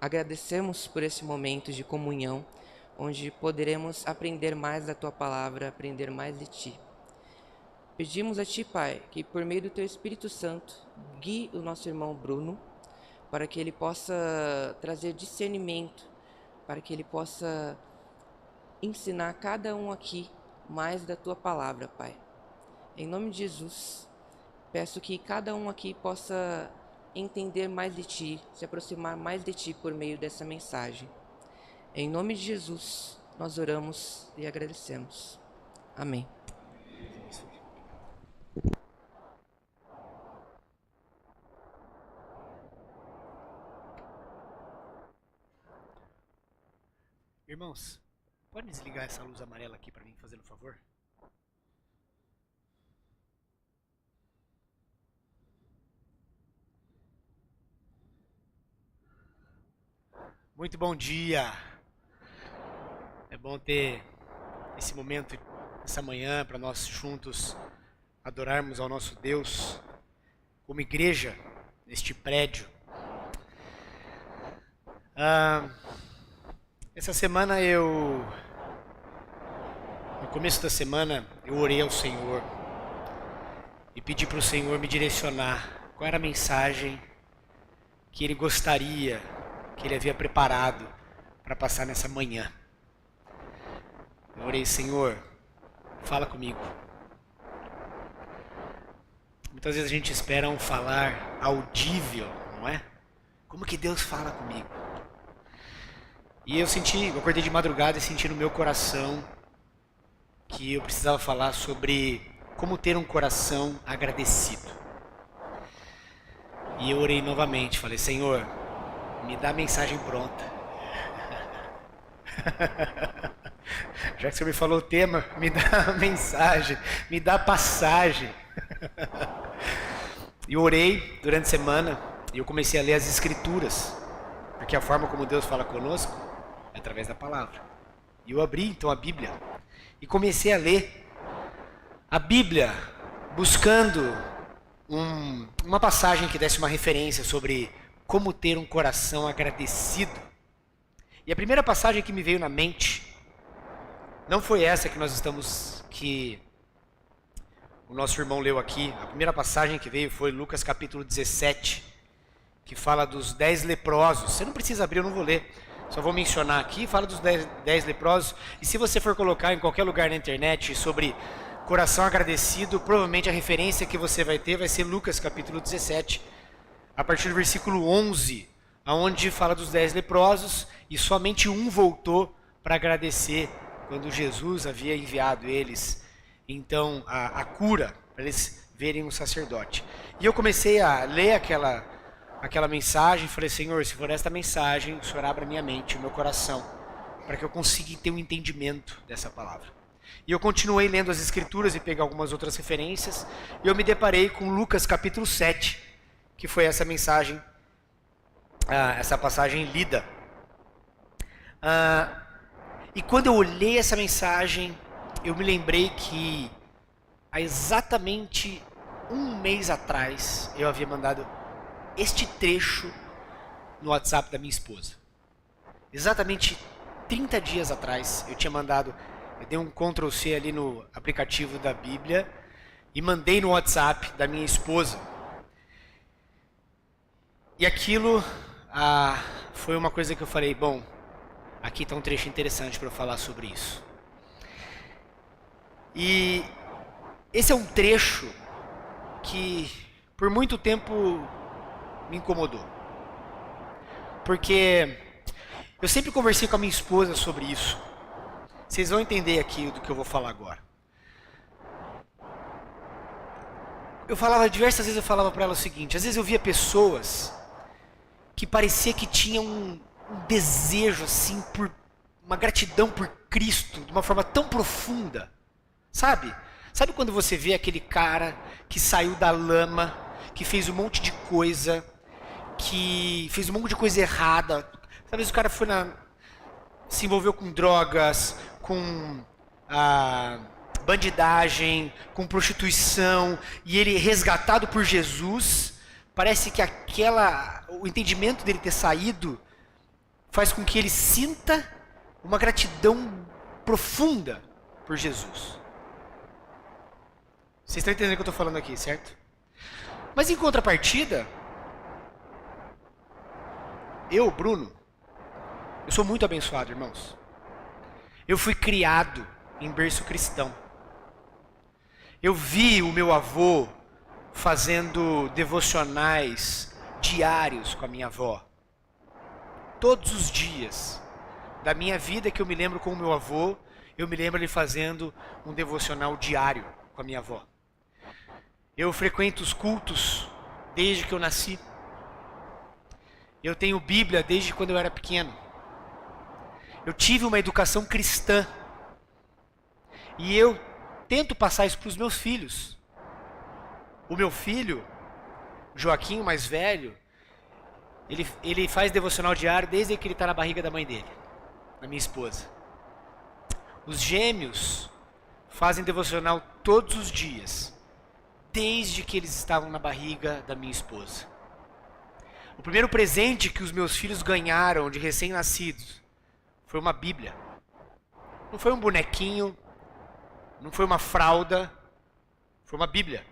agradecemos por esse momento de comunhão, onde poderemos aprender mais da Tua Palavra, aprender mais de Ti. Pedimos a Ti, Pai, que por meio do Teu Espírito Santo, guie o nosso irmão Bruno, para que ele possa trazer discernimento, para que ele possa ensinar cada um aqui mais da Tua Palavra, Pai. Em nome de Jesus, peço que cada um aqui possa entender mais de Ti, se aproximar mais de Ti por meio dessa mensagem. Em nome de Jesus, nós oramos e agradecemos. Amém. Irmãos, pode desligar essa luz amarela aqui para mim, fazendo um favor? Muito bom dia! É bom ter esse momento, essa manhã, para nós juntos adorarmos ao nosso Deus como igreja neste prédio. Essa semana no começo da semana, eu orei ao Senhor e pedi para o Senhor me direcionar qual era a mensagem que Ele gostaria, que Ele havia preparado para passar nessa manhã. Eu orei, Senhor, fala comigo. Muitas vezes a gente espera um falar audível, não é? Como que Deus fala comigo? E eu acordei de madrugada e senti no meu coração que eu precisava falar sobre como ter um coração agradecido. E eu orei novamente, falei, Senhor, me dá a mensagem pronta. Já que você me falou o tema, me dá a mensagem, me dá a passagem. E eu orei durante a semana e eu comecei a ler as Escrituras, porque a forma como Deus fala conosco é através da palavra. E eu abri então a Bíblia e comecei a ler a Bíblia, buscando uma passagem que desse uma referência sobre como ter um coração agradecido. E a primeira passagem que me veio na mente não foi essa que o nosso irmão leu aqui. A primeira passagem que veio foi Lucas capítulo 17, que fala dos 10 leprosos. Você não precisa abrir, eu não vou ler. Só vou mencionar aqui, fala dos 10 leprosos. E se você for colocar em qualquer lugar na internet sobre coração agradecido, provavelmente a referência que você vai ter vai ser Lucas capítulo 17, a partir do versículo 11, onde fala dos 10 leprosos e somente um voltou para agradecer quando Jesus havia enviado eles, então, a cura, para eles verem um sacerdote. E eu comecei a ler aquela mensagem, falei, Senhor, se for esta mensagem, o Senhor abra minha mente, o meu coração, para que eu consiga ter um entendimento dessa palavra. E eu continuei lendo as Escrituras e peguei algumas outras referências, e eu me deparei com Lucas capítulo 7, que foi essa mensagem, essa passagem lida. E quando eu olhei essa mensagem, eu me lembrei que há exatamente um mês atrás eu havia mandado este trecho no WhatsApp da minha esposa. Exatamente 30 dias atrás eu tinha mandado, eu dei um Ctrl+C ali no aplicativo da Bíblia e mandei no WhatsApp da minha esposa. E aquilo foi uma coisa que eu falei, bom, aqui está um trecho interessante para eu falar sobre isso. E esse é um trecho que por muito tempo me incomodou. Porque eu sempre conversei com a minha esposa sobre isso. Vocês vão entender aqui do que eu vou falar agora. Diversas vezes eu falava para ela o seguinte, às vezes eu via pessoas que parecia que tinham um desejo assim, por uma gratidão por Cristo, de uma forma tão profunda. Sabe? Sabe quando você vê aquele cara que saiu da lama, que fez um monte de coisa, que fez um monte de coisa errada. Sabe, o cara se envolveu com drogas, com bandidagem, com prostituição, e ele resgatado por Jesus, parece que o entendimento dele ter saído faz com que ele sinta uma gratidão profunda por Jesus. Vocês estão entendendo o que eu estou falando aqui, certo? Mas em contrapartida, eu, Bruno, eu sou muito abençoado, irmãos. Eu fui criado em berço cristão. Eu vi o meu avô fazendo devocionais diários com a minha avó. Todos os dias da minha vida que eu me lembro com o meu avô, eu me lembro ele fazendo um devocional diário com a minha avó. Eu frequento os cultos desde que eu nasci. Eu tenho Bíblia desde quando eu era pequeno. Eu tive uma educação cristã. E eu tento passar isso para os meus filhos. O meu filho, Joaquim, o mais velho, ele faz devocional diário desde que ele está na barriga da mãe dele, da minha esposa. Os gêmeos fazem devocional todos os dias, desde que eles estavam na barriga da minha esposa. O primeiro presente que os meus filhos ganharam de recém-nascidos foi uma Bíblia. Não foi um bonequinho, não foi uma fralda, foi uma Bíblia.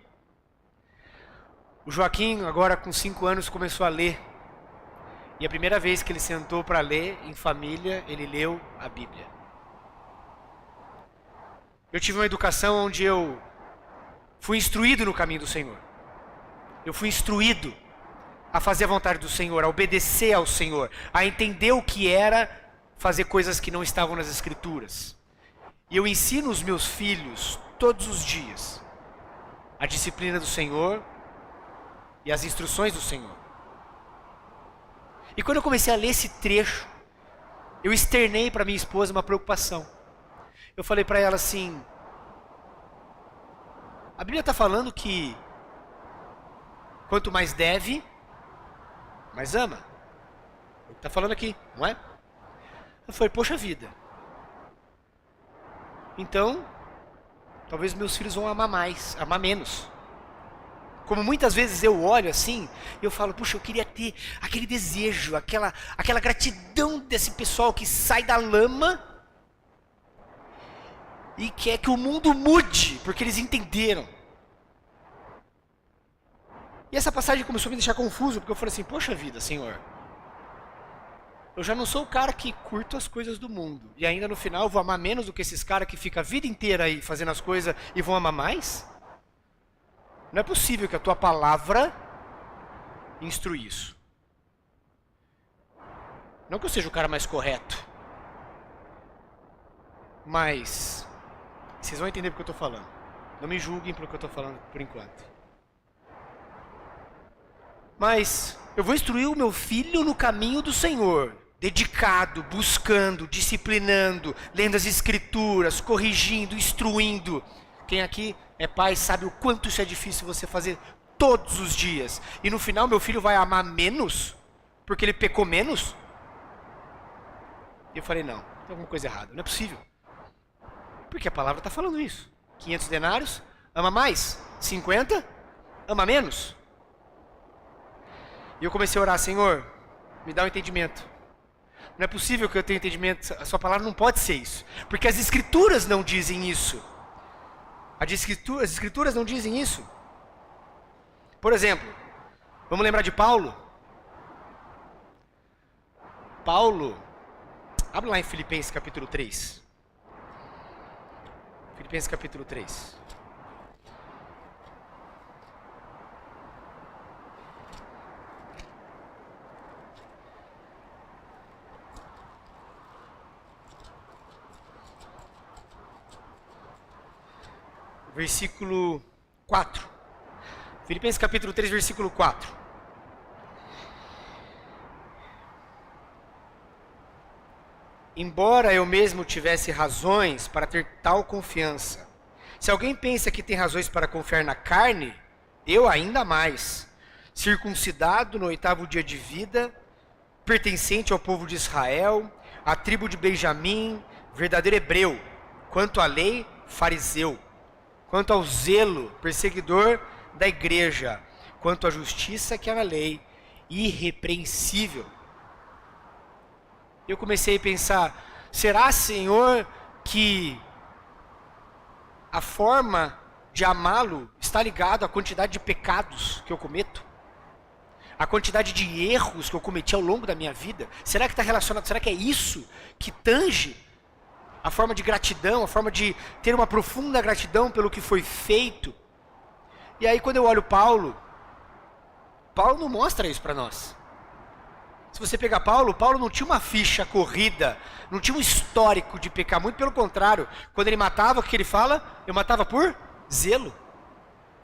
O Joaquim, agora com 5 anos, começou a ler. E a primeira vez que ele sentou para ler em família, ele leu a Bíblia. Eu tive uma educação onde eu fui instruído no caminho do Senhor. Eu fui instruído a fazer a vontade do Senhor, a obedecer ao Senhor, a entender o que era fazer coisas que não estavam nas Escrituras. E eu ensino os meus filhos todos os dias a disciplina do Senhor e as instruções do Senhor. E quando eu comecei a ler esse trecho, eu externei para minha esposa uma preocupação. Eu falei para ela assim: a Bíblia está falando que quanto mais deve, mais ama. É o que está falando aqui, não é? Eu falei, poxa vida. Então, talvez meus filhos vão amar mais, amar menos. Como muitas vezes eu olho assim, e eu falo, puxa, eu queria ter aquele desejo, aquela gratidão desse pessoal que sai da lama e quer que o mundo mude, porque eles entenderam. E essa passagem começou a me deixar confuso, porque eu falei assim, poxa vida, Senhor, eu já não sou o cara que curto as coisas do mundo, e ainda no final eu vou amar menos do que esses caras que ficam a vida inteira aí fazendo as coisas e vão amar mais? Não é possível que a tua palavra instrua isso. Não que eu seja o cara mais correto, mas vocês vão entender porque eu estou falando. Não me julguem pelo que eu estou falando por enquanto. Mas eu vou instruir o meu filho no caminho do Senhor, dedicado, buscando, disciplinando, lendo as Escrituras, corrigindo, instruindo. Quem aqui é pai sabe o quanto isso é difícil você fazer todos os dias. E no final meu filho vai amar menos, porque ele pecou menos? E eu falei, não, tem alguma coisa errada, não é possível. Porque a palavra está falando isso. 500 denários, ama mais. 50, ama menos. E eu comecei a orar, Senhor, me dá um entendimento. Não é possível que eu tenha entendimento, a sua palavra não pode ser isso. Porque as Escrituras não dizem isso. As Escrituras não dizem isso. Por exemplo, vamos lembrar de Paulo? Paulo, abre lá em Filipenses capítulo 3. Filipenses capítulo 3. Versículo 4. Filipenses capítulo 3, versículo 4. Embora eu mesmo tivesse razões para ter tal confiança, se alguém pensa que tem razões para confiar na carne, eu ainda mais. Circuncidado no 8º dia de vida, pertencente ao povo de Israel, à tribo de Benjamim, verdadeiro hebreu, quanto à lei, fariseu, quanto ao zelo, perseguidor da igreja, quanto à justiça que é na lei, irrepreensível. Eu comecei a pensar, será, Senhor, que a forma de amá-lo está ligada à quantidade de pecados que eu cometo? A quantidade de erros que eu cometi ao longo da minha vida? Será que está relacionado? Será que é isso que tange a forma de gratidão, a forma de ter uma profunda gratidão pelo que foi feito? E aí quando eu olho Paulo não mostra isso para nós. Se você pegar Paulo não tinha uma ficha corrida, não tinha um histórico de pecar, muito pelo contrário. Quando ele matava, o que ele fala? Eu matava por zelo.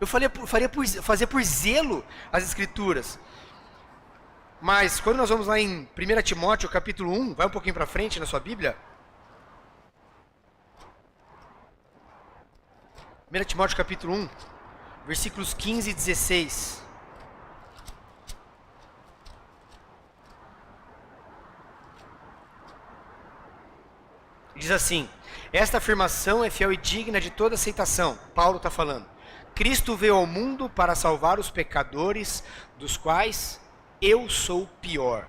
Eu fazia por zelo as escrituras. Mas quando nós vamos lá em 1 Timóteo capítulo 1, vai um pouquinho para frente na sua Bíblia. 1 Timóteo capítulo 1, versículos 15 e 16. Diz assim: esta afirmação é fiel e digna de toda aceitação. Paulo está falando. Cristo veio ao mundo para salvar os pecadores, dos quais eu sou o pior.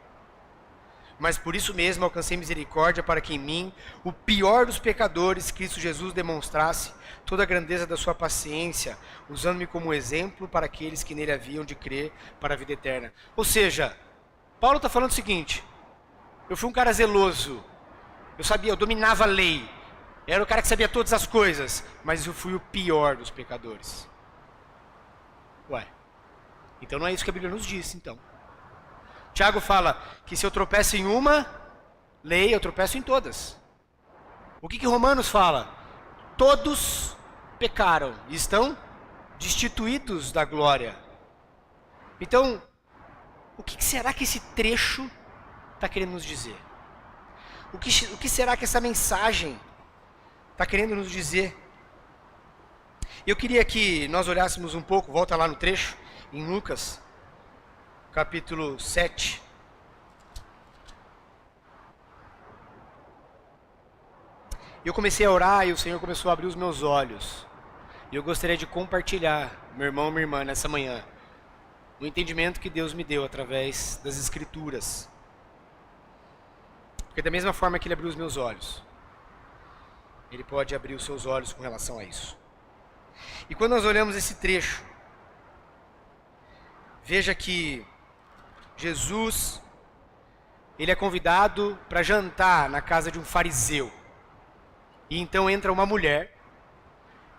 Mas por isso mesmo alcancei misericórdia para que em mim, o pior dos pecadores, Cristo Jesus demonstrasse toda a grandeza da sua paciência, usando-me como exemplo para aqueles que nele haviam de crer para a vida eterna. Ou seja, Paulo está falando o seguinte: eu fui um cara zeloso, eu dominava a lei, era o cara que sabia todas as coisas, mas eu fui o pior dos pecadores. Ué, então não é isso que a Bíblia nos diz, então. Tiago fala que se eu tropeço em uma lei, eu tropeço em todas. O que Romanos fala? Todos pecaram e estão destituídos da glória. Então, o que será que esse trecho está querendo nos dizer? O que será que essa mensagem está querendo nos dizer? Eu queria que nós olhássemos um pouco, volta lá no trecho, em Lucas, capítulo 7. Eu comecei a orar e o Senhor começou a abrir os meus olhos. E eu gostaria de compartilhar, meu irmão e minha irmã, nessa manhã, o entendimento que Deus me deu através das Escrituras. Porque da mesma forma que Ele abriu os meus olhos, Ele pode abrir os seus olhos com relação a isso. E quando nós olhamos esse trecho, veja que Jesus, ele é convidado para jantar na casa de um fariseu. E então entra uma mulher,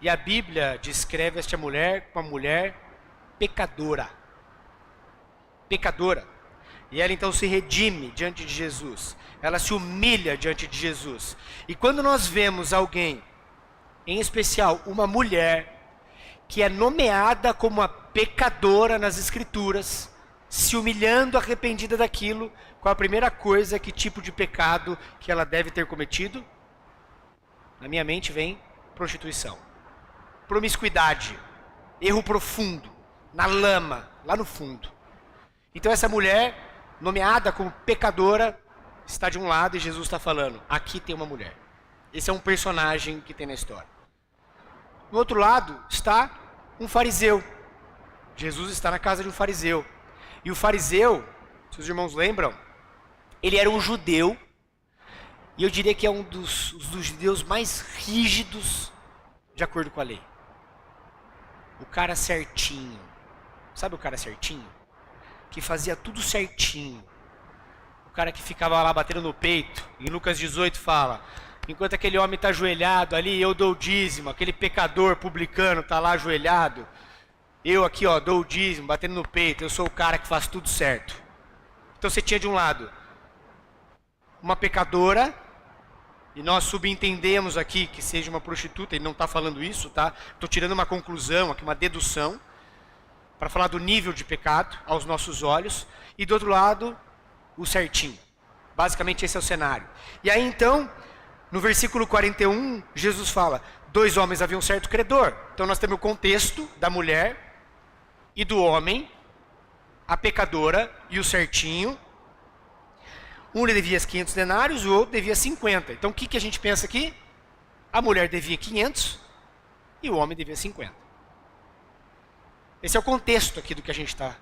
e a Bíblia descreve esta mulher como uma mulher pecadora. Pecadora. E ela então se redime diante de Jesus. Ela se humilha diante de Jesus. E quando nós vemos alguém, em especial uma mulher, que é nomeada como uma pecadora nas Escrituras, se humilhando, arrependida daquilo, qual a primeira coisa, que tipo de pecado que ela deve ter cometido? Na minha mente vem prostituição, promiscuidade, erro profundo, na lama, lá no fundo. Então essa mulher, nomeada como pecadora, está de um lado e Jesus está falando, aqui tem uma mulher. Esse é um personagem que tem na história. Do outro lado está um fariseu. Jesus está na casa de um fariseu. E o fariseu, se os irmãos lembram, ele era um judeu, e eu diria que é um dos judeus mais rígidos de acordo com a lei. O cara certinho. Sabe o cara certinho? Que fazia tudo certinho. O cara que ficava lá batendo no peito. Em Lucas 18 fala, enquanto aquele homem está ajoelhado ali, eu dou o dízimo. Aquele pecador publicano está lá ajoelhado. Eu aqui, ó, dou o dízimo, batendo no peito. Eu sou o cara que faz tudo certo. Então você tinha de um lado uma pecadora, e nós subentendemos aqui que seja uma prostituta, ele não está falando isso, tá? Estou tirando uma conclusão aqui, uma dedução, para falar do nível de pecado aos nossos olhos. E do outro lado, o certinho. Basicamente esse é o cenário. E aí então, no versículo 41, Jesus fala, 2 homens haviam um certo credor. Então nós temos o contexto da mulher e do homem, a pecadora e o certinho. Um lhe devia 500 denários, o outro devia 50. Então o que a gente pensa aqui? A mulher devia 500 e o homem devia 50. Esse é o contexto aqui do que a gente está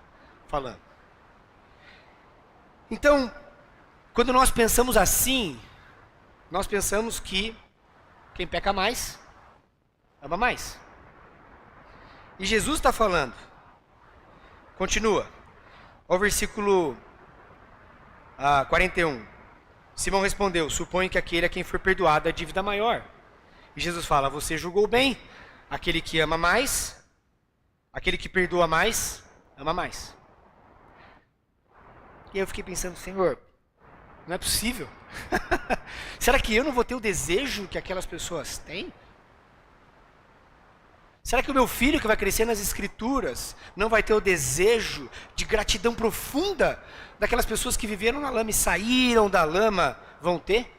falando. Então, Quando nós pensamos assim, nós pensamos que quem peca mais, ama mais. E Jesus está falando. Continua. Ao versículo 41. Simão respondeu: suponho que aquele a quem for perdoado a dívida maior. E Jesus fala: você julgou bem. Aquele que ama mais, aquele que perdoa mais, ama mais. E aí eu fiquei pensando: Senhor, não é possível. Será que eu não vou ter o desejo que aquelas pessoas têm? Será que o meu filho que vai crescer nas escrituras não vai ter o desejo de gratidão profunda daquelas pessoas que viveram na lama e saíram da lama vão ter?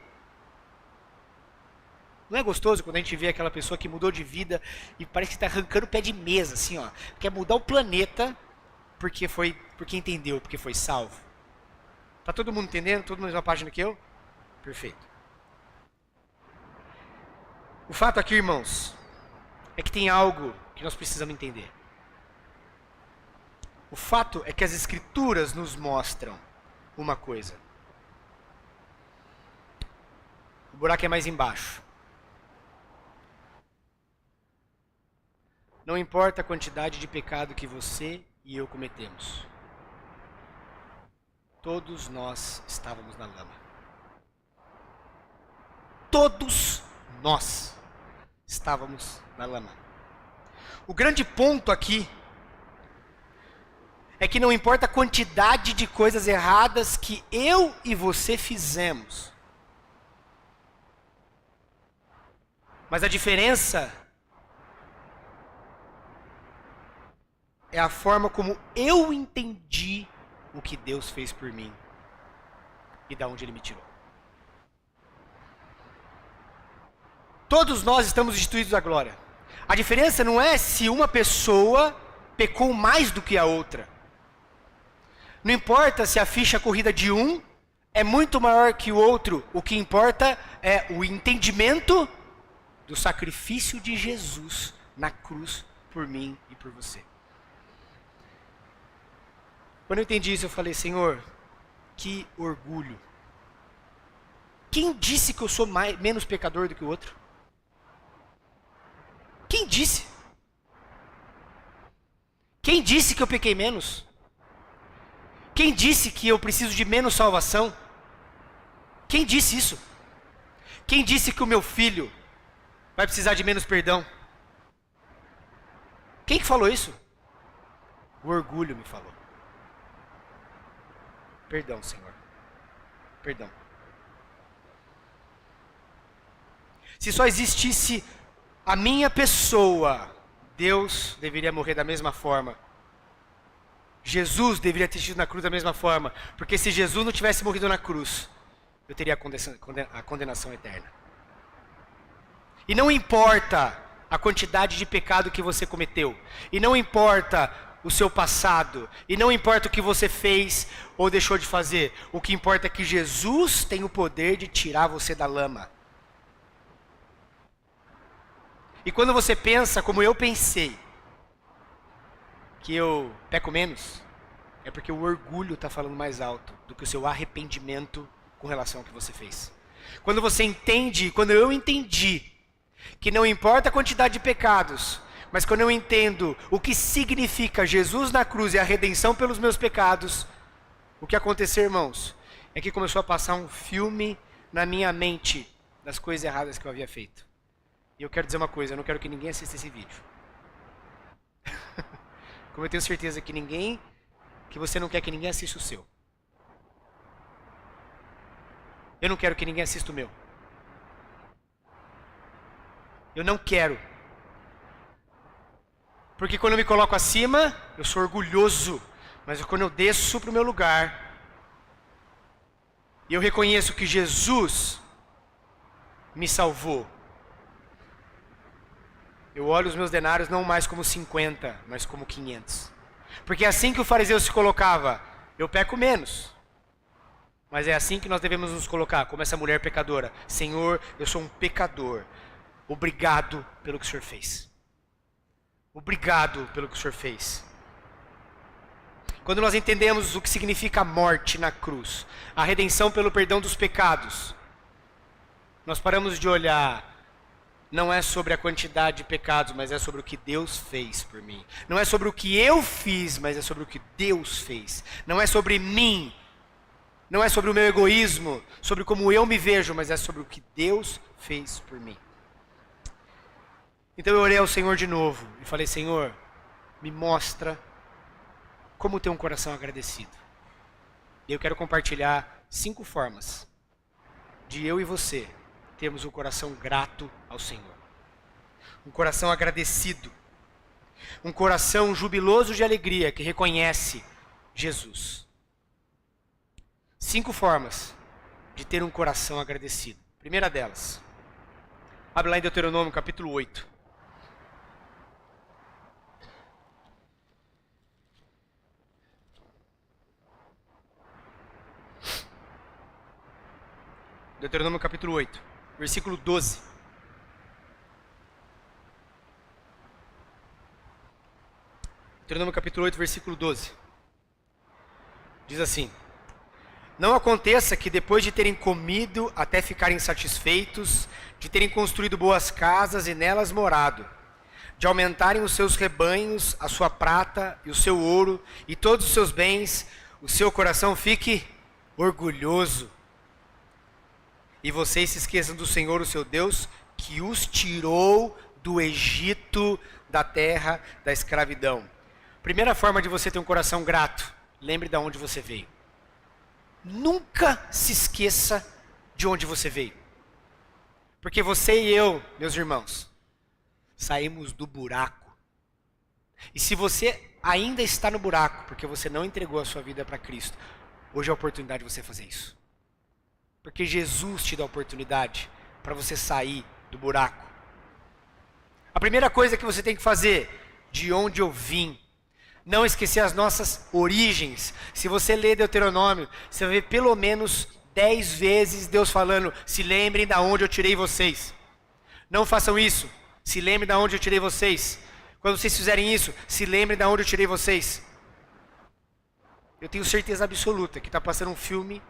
Não é gostoso quando a gente vê aquela pessoa que mudou de vida e parece que está arrancando o pé de mesa, assim, ó, quer mudar o planeta porque entendeu, porque foi salvo? Tá todo mundo entendendo? Todo mundo na mesma página que eu? Perfeito. O fato aqui, irmãos, é que tem algo que nós precisamos entender. O fato é que as escrituras nos mostram uma coisa. O buraco é mais embaixo. Não importa a quantidade de pecado que você e eu cometemos. Todos nós estávamos na lama. Todos nós estávamos na lama. O grande ponto aqui é que não importa a quantidade de coisas erradas que eu e você fizemos, mas a diferença é a forma como eu entendi o que Deus fez por mim e da onde Ele me tirou. Todos nós estamos instituídos à glória. A diferença não é se uma pessoa pecou mais do que a outra. Não importa se a ficha corrida de um é muito maior que o outro. O que importa é o entendimento do sacrifício de Jesus na cruz por mim e por você. Quando eu entendi isso, eu falei: Senhor, que orgulho. Quem disse que eu sou menos pecador do que o outro? Quem disse? Quem disse que eu pequei menos? Quem disse que eu preciso de menos salvação? Quem disse isso? Quem disse que o meu filho vai precisar de menos perdão? Quem que falou isso? O orgulho me falou. Perdão, Senhor. Perdão. Se só existisse a minha pessoa, Deus deveria morrer da mesma forma. Jesus deveria ter sido na cruz da mesma forma. Porque se Jesus não tivesse morrido na cruz, eu teria a condenação eterna. E não importa a quantidade de pecado que você cometeu. E não importa o seu passado. E não importa o que você fez ou deixou de fazer. O que importa é que Jesus tem o poder de tirar você da lama. E quando você pensa como eu pensei, que eu peco menos, é porque o orgulho está falando mais alto do que o seu arrependimento com relação ao que você fez. Quando você entende, quando eu entendi, que não importa a quantidade de pecados, mas quando eu entendo o que significa Jesus na cruz e a redenção pelos meus pecados, o que aconteceu, irmãos, é que começou a passar um filme na minha mente das coisas erradas que eu havia feito. E eu quero dizer uma coisa: eu não quero que ninguém assista esse vídeo. Como eu tenho certeza que você não quer que ninguém assista o seu. Eu não quero que ninguém assista o meu. Eu não quero. Porque quando eu me coloco acima, eu sou orgulhoso. Mas quando eu desço para o meu lugar, e eu reconheço que Jesus me salvou, eu olho os meus denários não mais como 50, mas como 500. Porque é assim que o fariseu se colocava: eu peco menos. Mas é assim que nós devemos nos colocar, como essa mulher pecadora: Senhor, eu sou um pecador. Obrigado pelo que o Senhor fez. Obrigado pelo que o Senhor fez. Quando nós entendemos o que significa a morte na cruz, a redenção pelo perdão dos pecados, nós paramos de olhar, não é sobre a quantidade de pecados, mas é sobre o que Deus fez por mim. Não é sobre o que eu fiz, mas é sobre o que Deus fez. Não é sobre mim, não é sobre o meu egoísmo, sobre como eu me vejo, mas é sobre o que Deus fez por mim. Então eu orei ao Senhor de novo e falei: Senhor, me mostra como ter um coração agradecido. E eu quero compartilhar 5 formas de eu e você termos um coração grato ao Senhor. Um coração agradecido. Um coração jubiloso de alegria que reconhece Jesus. 5 formas de ter um coração agradecido. Primeira delas. Abre lá em Deuteronômio capítulo 8. Deuteronômio capítulo 8, versículo 12. Deuteronômio capítulo 8, versículo 12. Diz assim: Não aconteça que depois de terem comido até ficarem satisfeitos, de terem construído boas casas e nelas morado, de aumentarem os seus rebanhos, a sua prata e o seu ouro e todos os seus bens, o seu coração fique orgulhoso. E vocês se esqueçam do Senhor, o seu Deus, que os tirou do Egito, da terra da escravidão. Primeira forma de você ter um coração grato: lembre de onde você veio. Nunca se esqueça de onde você veio. Porque você e eu, meus irmãos, saímos do buraco. E se você ainda está no buraco, porque você não entregou a sua vida para Cristo, hoje é a oportunidade de você fazer isso. Porque Jesus te dá a oportunidade para você sair do buraco. A primeira coisa que você tem que fazer: de onde eu vim. Não esquecer as nossas origens. Se você ler Deuteronômio, você vai ver pelo menos 10 vezes Deus falando: se lembrem de onde eu tirei vocês. Não façam isso. Se lembrem de onde eu tirei vocês. Quando vocês fizerem isso, se lembrem de onde eu tirei vocês. Eu tenho certeza absoluta que está passando um filme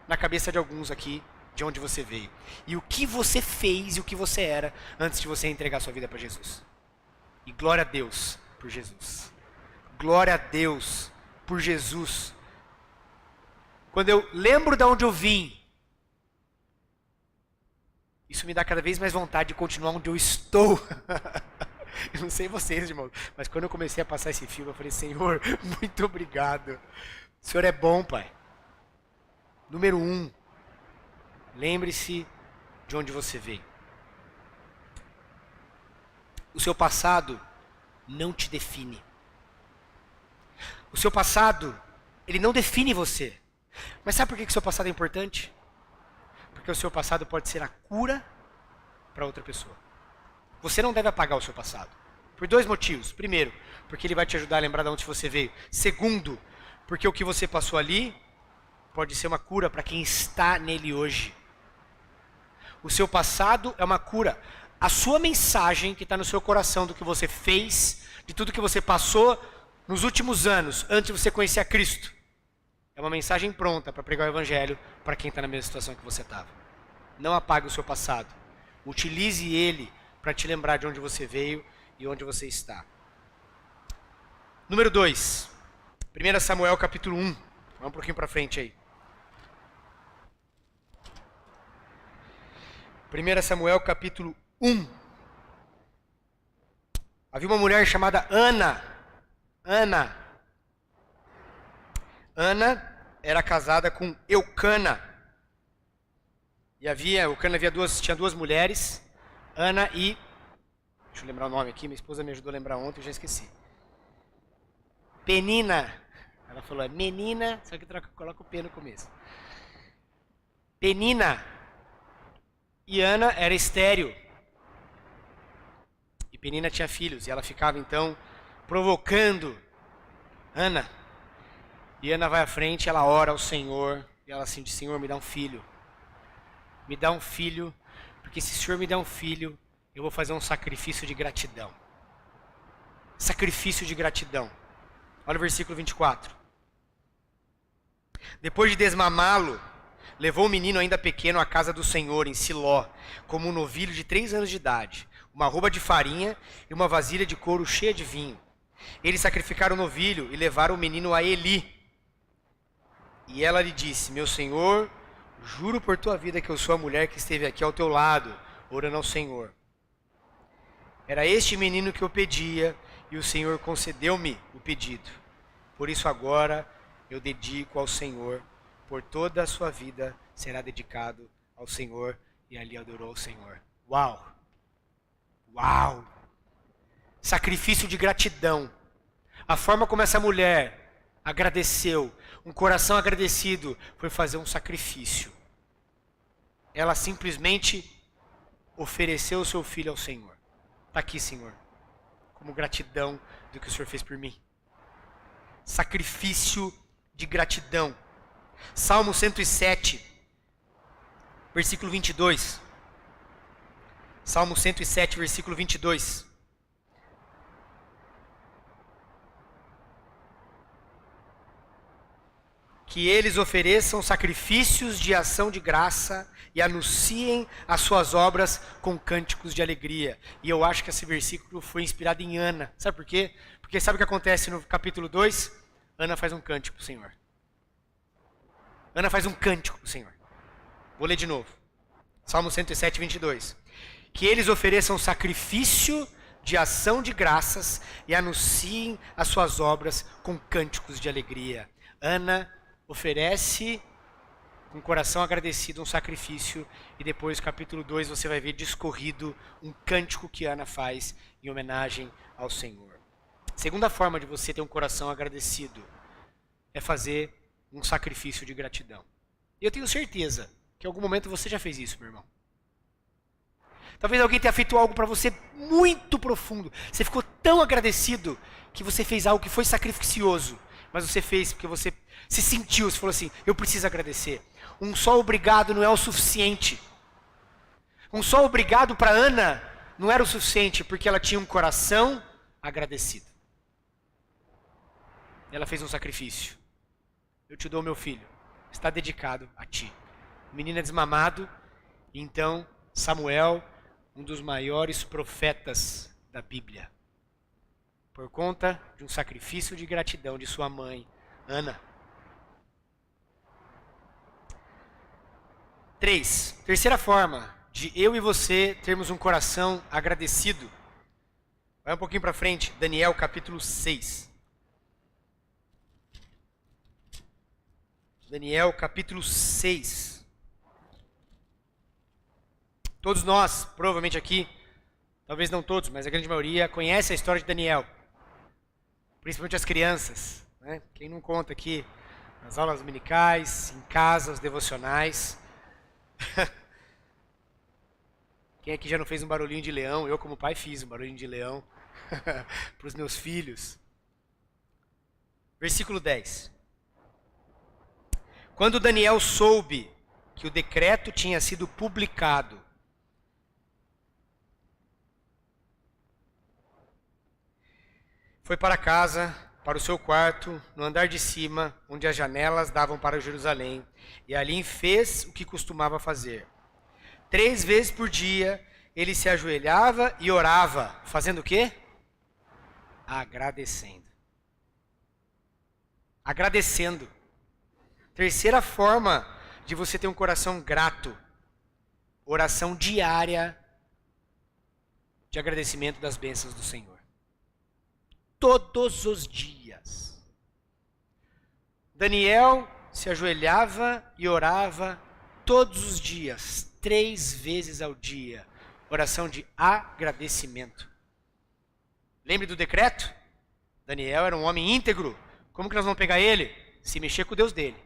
na cabeça de alguns aqui, de onde você veio. E o que você fez e o que você era antes de você entregar sua vida para Jesus. E glória a Deus por Jesus. Glória a Deus por Jesus. Quando eu lembro de onde eu vim, isso me dá cada vez mais vontade de continuar onde eu estou. Eu não sei vocês, irmãos, mas quando eu comecei a passar esse filme, eu falei: Senhor, muito obrigado. O Senhor é bom, Pai. Número 1, lembre-se de onde você veio. O seu passado não te define. O seu passado, ele não define você. Mas sabe por que o seu passado é importante? Porque o seu passado pode ser a cura para outra pessoa. Você não deve apagar o seu passado. Por 2 motivos. Primeiro, porque ele vai te ajudar a lembrar de onde você veio. Segundo, porque o que você passou ali pode ser uma cura para quem está nele hoje. O seu passado é uma cura. A sua mensagem que está no seu coração do que você fez, de tudo que você passou nos últimos anos, antes de você conhecer a Cristo, é uma mensagem pronta para pregar o Evangelho para quem está na mesma situação que você estava. Não apague o seu passado. Utilize ele para te lembrar de onde você veio e onde você está. Número 2. 1 Samuel capítulo 1. Vamos um pouquinho para frente aí. 1 Samuel capítulo 1. Havia uma mulher chamada Ana. Ana era casada com Eucana. E Eucana tinha 2 mulheres, Ana e... Deixa eu lembrar o nome aqui, minha esposa me ajudou a lembrar ontem, eu já esqueci. Penina. Ela falou, é menina, só que coloca o P no começo. Penina. E Ana era estéril. E Penina tinha filhos. E ela ficava então provocando Ana. E Ana vai à frente, ela ora ao Senhor. E ela assim diz: Senhor, me dá um filho. Me dá um filho. Porque se o Senhor me der um filho, eu vou fazer um sacrifício de gratidão. Sacrifício de gratidão. Olha o versículo 24. Depois de desmamá-lo, levou o menino ainda pequeno à casa do Senhor, em Siló, como um novilho de 3 anos de idade, uma arroba de farinha e uma vasilha de couro cheia de vinho. Eles sacrificaram o novilho e levaram o menino a Eli. E ela lhe disse: meu senhor, juro por tua vida que eu sou a mulher que esteve aqui ao teu lado, orando ao Senhor. Era este menino que eu pedia, e o Senhor concedeu-me o pedido. Por isso agora eu dedico ao Senhor, por toda a sua vida será dedicado ao Senhor. E ali adorou ao Senhor. Uau! Uau! Sacrifício de gratidão. A forma como essa mulher agradeceu, um coração agradecido, foi fazer um sacrifício. Ela simplesmente ofereceu o seu filho ao Senhor. Está aqui, Senhor, como gratidão do que o Senhor fez por mim. Sacrifício de gratidão. Salmo 107, versículo 22. Salmo 107, versículo 22. Que eles ofereçam sacrifícios de ação de graça e anunciem as suas obras com cânticos de alegria. E eu acho que esse versículo foi inspirado em Ana. Sabe por quê? Porque sabe o que acontece no capítulo 2? Ana faz um cântico para o Senhor. Ana faz um cântico para o Senhor. Vou ler de novo. Salmo 107, 22. Que eles ofereçam sacrifício de ação de graças e anunciem as suas obras com cânticos de alegria. Ana oferece com o coração agradecido um sacrifício, e depois, capítulo 2, você vai ver discorrido um cântico que Ana faz em homenagem ao Senhor. Segunda forma de você ter um coração agradecido é fazer um sacrifício de gratidão. E eu tenho certeza que em algum momento você já fez isso, meu irmão. Talvez alguém tenha feito algo para você muito profundo. Você ficou tão agradecido que você fez algo que foi sacrificioso. Mas você fez porque você se sentiu, você falou assim: eu preciso agradecer. Um só obrigado não é o suficiente. Um só obrigado para Ana não era o suficiente, porque ela tinha um coração agradecido. Ela fez um sacrifício. Eu te dou meu filho, está dedicado a ti. O menino é desmamado, e então Samuel, um dos maiores profetas da Bíblia, por conta de um sacrifício de gratidão de sua mãe, Ana. 3. Terceira forma de eu e você termos um coração agradecido. Vai um pouquinho para frente, Daniel capítulo 6. Daniel capítulo 6. Todos nós, provavelmente aqui, talvez não todos, mas a grande maioria, conhece a história de Daniel. Principalmente as crianças, né? Quem não conta aqui nas aulas dominicais, em casa, os devocionais. Quem aqui já não fez um barulhinho de leão? Eu, como pai, fiz um barulhinho de leão para os meus filhos. Versículo 10. Quando Daniel soube que o decreto tinha sido publicado, foi para casa, para o seu quarto, no andar de cima, onde as janelas davam para Jerusalém, e ali fez o que costumava fazer. 3 vezes por dia, ele se ajoelhava e orava, fazendo o quê? Agradecendo. Agradecendo. Terceira forma de você ter um coração grato, oração diária de agradecimento das bênçãos do Senhor. Todos os dias. Daniel se ajoelhava e orava todos os dias, 3 vezes ao dia. Oração de agradecimento. Lembre do decreto? Daniel era um homem íntegro. Como que nós vamos pegar ele? Se mexer com o Deus dele.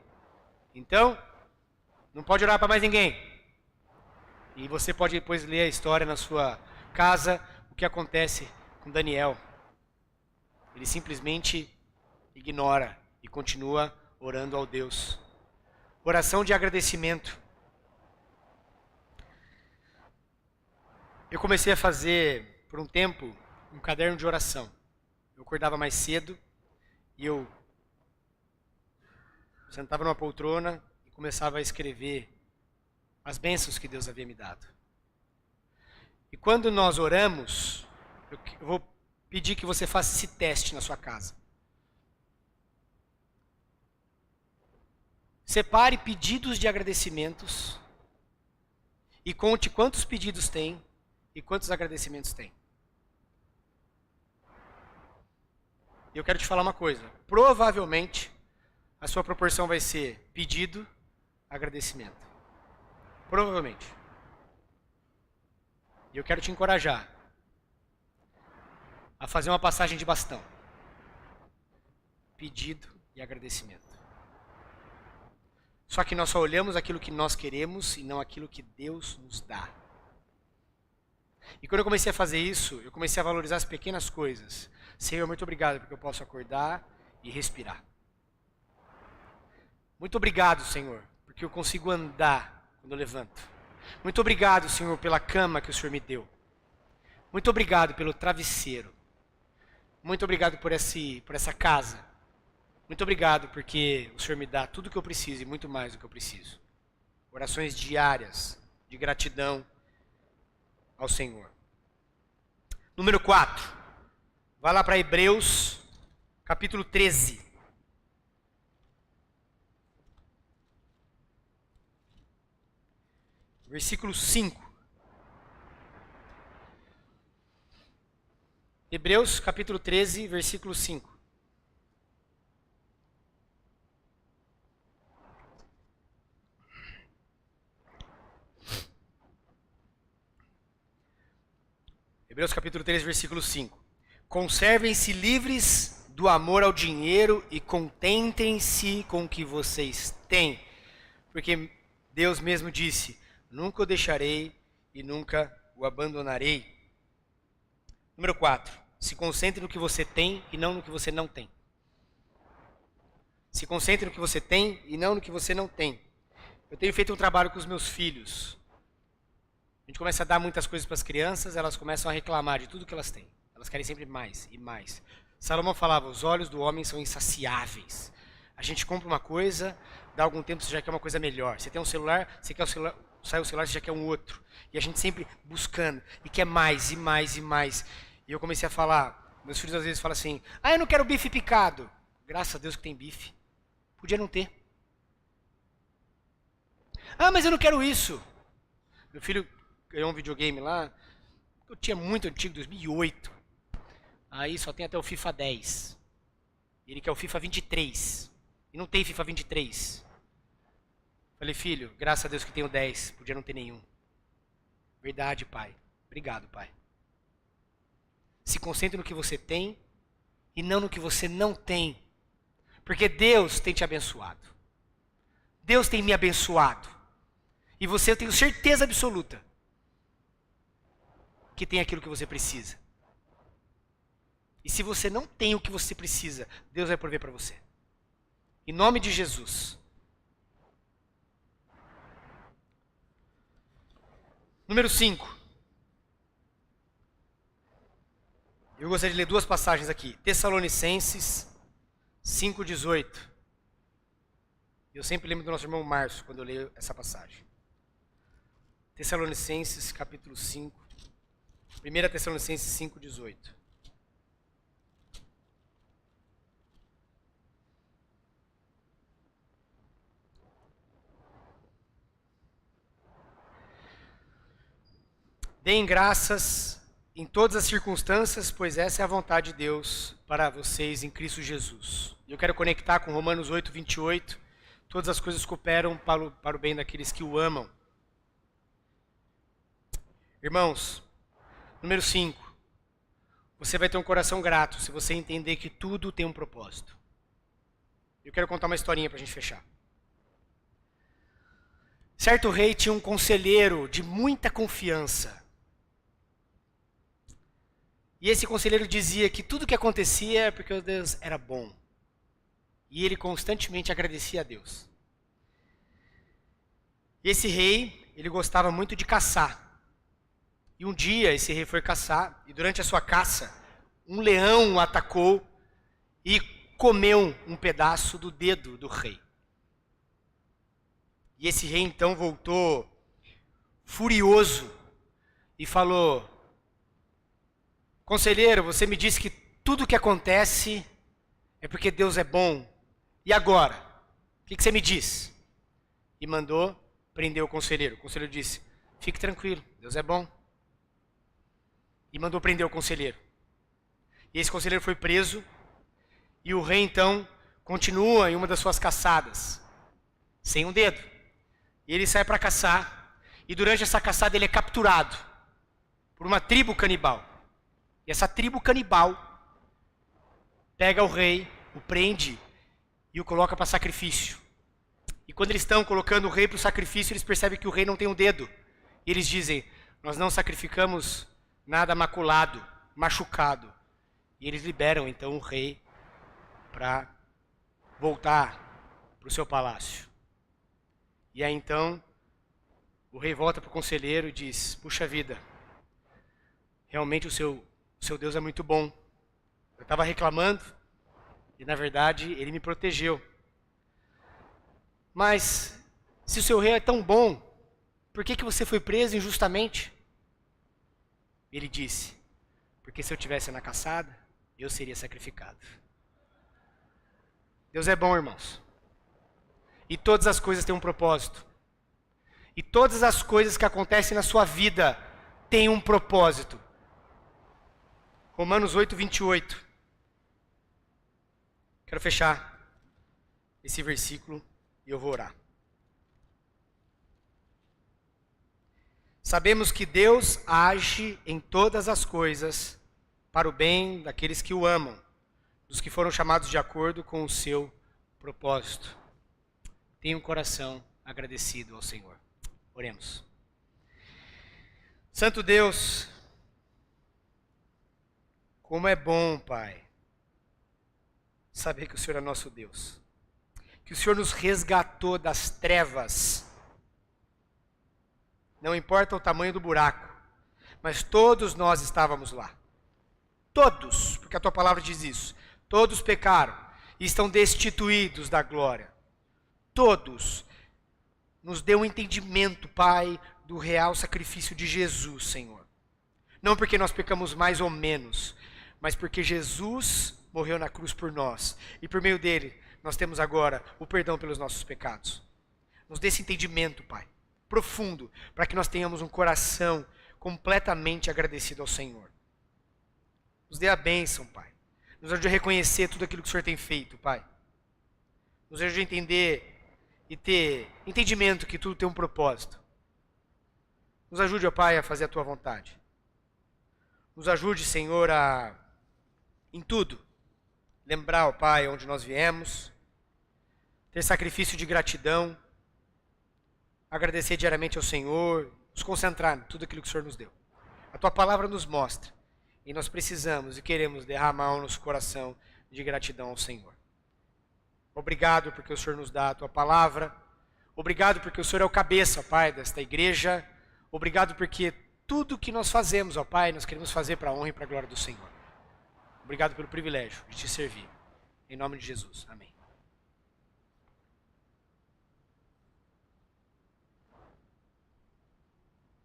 Então, não pode orar para mais ninguém. E você pode depois ler a história na sua casa, o que acontece com Daniel. Ele simplesmente ignora e continua orando ao Deus. Oração de agradecimento. Eu comecei a fazer, por um tempo, um caderno de oração. Eu acordava mais cedo e eu sentava numa poltrona e começava a escrever as bênçãos que Deus havia me dado. E quando nós oramos, eu vou pedir que você faça esse teste na sua casa. Separe pedidos de agradecimentos e conte quantos pedidos tem e quantos agradecimentos tem. Eu quero te falar uma coisa. Provavelmente, a sua proporção vai ser pedido, agradecimento. Provavelmente. E eu quero te encorajar a fazer uma passagem de bastão. Pedido e agradecimento. Só que nós só olhamos aquilo que nós queremos e não aquilo que Deus nos dá. E quando eu comecei a fazer isso, eu comecei a valorizar as pequenas coisas. Senhor, muito obrigado porque eu posso acordar e respirar. Muito obrigado, Senhor, porque eu consigo andar quando eu levanto. Muito obrigado, Senhor, pela cama que o Senhor me deu. Muito obrigado pelo travesseiro. Muito obrigado por essa casa. Muito obrigado porque o Senhor me dá tudo o que eu preciso e muito mais do que eu preciso. Orações diárias de gratidão ao Senhor. Número 4. Vai lá para Hebreus, capítulo 13. Versículo 5. Hebreus, capítulo 13, versículo 5. Hebreus, capítulo 13, versículo 5. Conservem-se livres do amor ao dinheiro e contentem-se com o que vocês têm. Porque Deus mesmo disse, nunca o deixarei e nunca o abandonarei. Número 4. Se concentre no que você tem e não no que você não tem. Se concentre no que você tem e não no que você não tem. Eu tenho feito um trabalho com os meus filhos. A gente começa a dar muitas coisas para as crianças, elas começam a reclamar de tudo que elas têm. Elas querem sempre mais e mais. Salomão falava, os olhos do homem são insaciáveis. A gente compra uma coisa, dá algum tempo você já quer uma coisa melhor. Você tem um celular, você quer o celular, sai o celular, você já quer um outro. E a gente sempre buscando, e quer mais, e mais, e mais. E eu comecei a falar, meus filhos às vezes falam assim, eu não quero bife picado. Graças a Deus que tem bife. Podia não ter. Mas eu não quero isso. Meu filho ganhou um videogame lá, eu tinha muito antigo, 2008. Aí só tem até o FIFA 10. Ele quer o FIFA 23. E não tem FIFA 23. Falei, filho, graças a Deus que tem o 10. Podia não ter nenhum. Verdade, pai. Obrigado, pai. Se concentre no que você tem e não no que você não tem. Porque Deus tem te abençoado. Deus tem me abençoado. E você, eu tenho certeza absoluta que tem aquilo que você precisa. E se você não tem o que você precisa, Deus vai prover para você. Em nome de Jesus. Número 5. Eu gostaria de ler duas passagens aqui. Tessalonicenses 5:18. Eu sempre lembro do nosso irmão Márcio quando eu leio essa passagem. Tessalonicenses capítulo 5. 1 Tessalonicenses 5:18. Deem graças em todas as circunstâncias, pois essa é a vontade de Deus para vocês em Cristo Jesus. Eu quero conectar com Romanos 8:28. Todas as coisas cooperam para o bem daqueles que o amam. Irmãos, número 5. Você vai ter um coração grato se você entender que tudo tem um propósito. Eu quero contar uma historinha para a gente fechar. Certo rei tinha um conselheiro de muita confiança. E esse conselheiro dizia que tudo que acontecia é porque Deus era bom. E ele constantemente agradecia a Deus. E esse rei, ele gostava muito de caçar. E um dia esse rei foi caçar, e durante a sua caça, um leão o atacou e comeu um pedaço do dedo do rei. E esse rei então voltou furioso e falou: conselheiro, você me disse que tudo o que acontece é porque Deus é bom. E agora? O que você me diz? E mandou prender o conselheiro. O conselheiro disse: fique tranquilo, Deus é bom. E mandou prender o conselheiro. E esse conselheiro foi preso. E o rei então continua em uma das suas caçadas, sem um dedo. E ele sai para caçar. E durante essa caçada ele é capturado por uma tribo canibal. E essa tribo canibal pega o rei, o prende e o coloca para sacrifício. E quando eles estão colocando o rei para o sacrifício, eles percebem que o rei não tem um dedo. E eles dizem: nós não sacrificamos nada maculado, machucado. E eles liberam então o rei para voltar para o seu palácio. E aí então o rei volta para o conselheiro e diz: puxa vida, realmente o seu Deus é muito bom. Eu estava reclamando e na verdade ele me protegeu. Mas se o seu rei é tão bom, por que você foi preso injustamente? Ele disse: porque se eu estivesse na caçada, eu seria sacrificado. Deus é bom, irmãos. E todas as coisas têm um propósito. E todas as coisas que acontecem na sua vida têm um propósito. Romanos 8, 28. Quero fechar esse versículo e eu vou orar. Sabemos que Deus age em todas as coisas para o bem daqueles que o amam, dos que foram chamados de acordo com o seu propósito. Tenha um coração agradecido ao Senhor. Oremos. Santo Deus, como é bom, Pai, saber que o Senhor é nosso Deus. Que o Senhor nos resgatou das trevas. Não importa o tamanho do buraco, mas todos nós estávamos lá. Todos, porque a tua palavra diz isso. Todos pecaram e estão destituídos da glória. Todos. Nos dê um entendimento, Pai, do real sacrifício de Jesus, Senhor. Não porque nós pecamos mais ou menos, mas porque Jesus morreu na cruz por nós. E por meio dele, nós temos agora o perdão pelos nossos pecados. Nos dê esse entendimento, Pai, profundo, para que nós tenhamos um coração completamente agradecido ao Senhor. Nos dê a bênção, Pai. Nos ajude a reconhecer tudo aquilo que o Senhor tem feito, Pai. Nos ajude a entender e ter entendimento que tudo tem um propósito. Nos ajude, ó Pai, a fazer a Tua vontade. Nos ajude, Senhor, a, em tudo, lembrar, ó Pai, onde nós viemos, ter sacrifício de gratidão, agradecer diariamente ao Senhor, nos concentrar em tudo aquilo que o Senhor nos deu. A Tua palavra nos mostra, e nós precisamos e queremos derramar o nosso coração de gratidão ao Senhor. Obrigado porque o Senhor nos dá a Tua palavra. Obrigado porque o Senhor é o cabeça, ó Pai, desta igreja. Obrigado porque tudo que nós fazemos, ó Pai, nós queremos fazer para a honra e para a glória do Senhor. Obrigado pelo privilégio de Te servir. Em nome de Jesus. Amém.